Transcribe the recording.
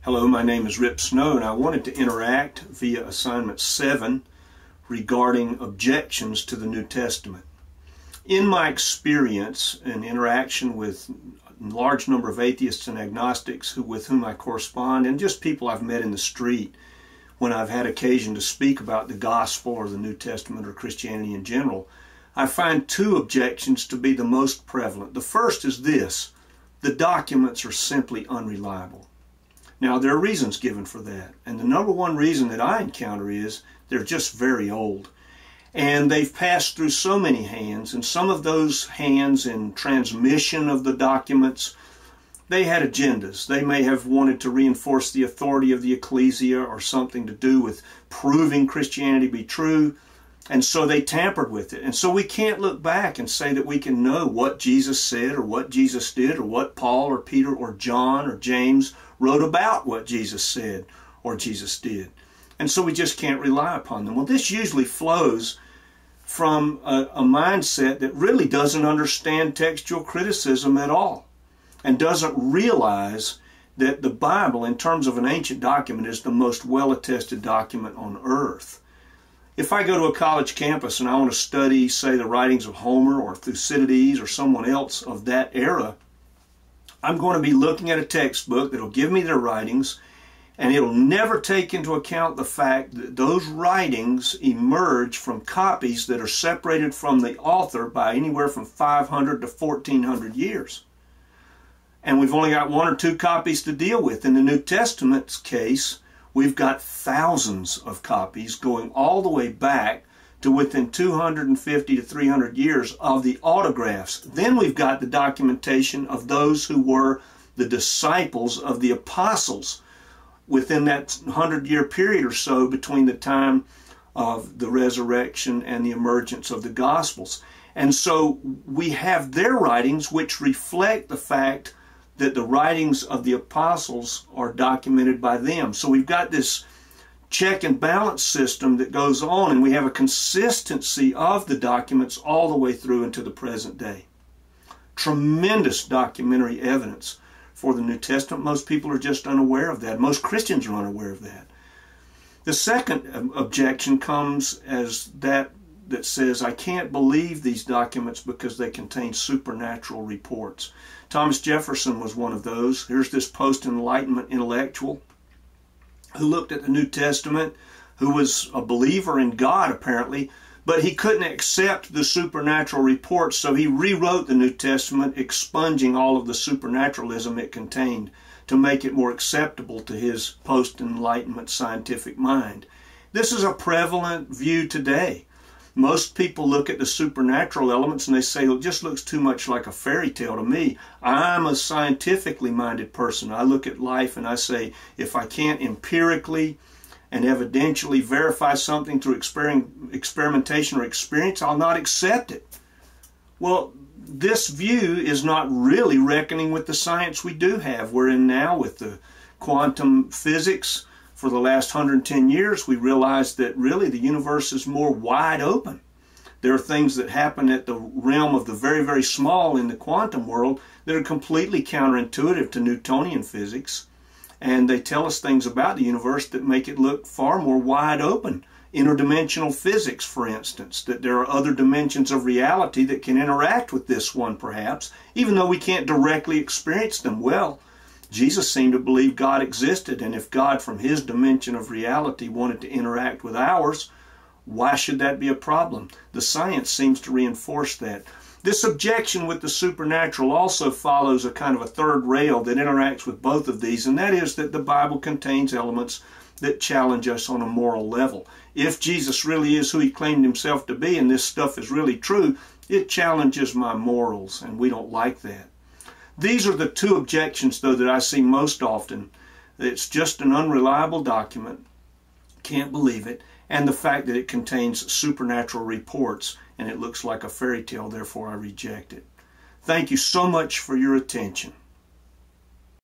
Hello, my name is Rip Snow, and I wanted to interact via assignment 7 regarding objections to the New Testament. In my experience and interaction with a large number of atheists and agnostics with whom I correspond, and just people I've met in the street when I've had occasion to speak about the gospel or the New Testament or Christianity in general, I find two objections to be the most prevalent. The first is this: the documents are simply unreliable. Now, there are reasons given for that, and the number one reason that I encounter is they're just very old. And they've passed through so many hands, and some of those hands in transmission of the documents, they had agendas. They may have wanted to reinforce the authority of the ecclesia or something to do with proving Christianity to be true, and so they tampered with it. And so we can't look back and say that we can know what Jesus said or what Jesus did or what Paul or Peter or John or James wrote about what Jesus said or Jesus did. And so we just can't rely upon them. Well, this usually flows from a mindset that really doesn't understand textual criticism at all and doesn't realize that the Bible, in terms of an ancient document, is the most well-attested document on earth. If I go to a college campus and I want to study, say, the writings of Homer or Thucydides or someone else of that era, I'm going to be looking at a textbook that'll give me their writings, and it'll never take into account the fact that those writings emerge from copies that are separated from the author by anywhere from 500 to 1400 years. And we've only got one or two copies to deal with. In the New Testament's case, we've got thousands of copies going all the way back to within 250 to 300 years of the autographs. Then we've got the documentation of those who were the disciples of the apostles within that 100-year period or so between the time of the resurrection and the emergence of the Gospels. And so we have their writings which reflect the fact that the writings of the apostles are documented by them. So we've got this check and balance system that goes on, and we have a consistency of the documents all the way through into the present day. Tremendous documentary evidence for the New Testament. Most people are just unaware of that. Most Christians are unaware of that. The second objection comes as that says, I can't believe these documents because they contain supernatural reports. Thomas Jefferson was one of those. Here's this post-Enlightenment intellectual who looked at the New Testament, who was a believer in God apparently, but he couldn't accept the supernatural reports, so he rewrote the New Testament, expunging all of the supernaturalism it contained to make it more acceptable to his post-Enlightenment scientific mind. This is a prevalent view today. Most people look at the supernatural elements and they say, well, it just looks too much like a fairy tale to me. I'm a scientifically minded person. I look at life and I say, if I can't empirically and evidentially verify something through experimentation or experience, I'll not accept it. Well, this view is not really reckoning with the science we do have. We're in now with the quantum physics. For the last 110 years, we realized that really the universe is more wide open. There are things that happen at the realm of the very, very small in the quantum world that are completely counterintuitive to Newtonian physics. And they tell us things about the universe that make it look far more wide open. Interdimensional physics, for instance, that there are other dimensions of reality that can interact with this one, perhaps, even though we can't directly experience them. Well, Jesus seemed to believe God existed, and if God from his dimension of reality wanted to interact with ours, why should that be a problem? The science seems to reinforce that. This objection with the supernatural also follows a kind of a third rail that interacts with both of these, and that is that the Bible contains elements that challenge us on a moral level. If Jesus really is who he claimed himself to be, and this stuff is really true, it challenges my morals, and we don't like that. These are the two objections, though, that I see most often. It's just an unreliable document, can't believe it, and the fact that it contains supernatural reports and it looks like a fairy tale, therefore I reject it. Thank you so much for your attention.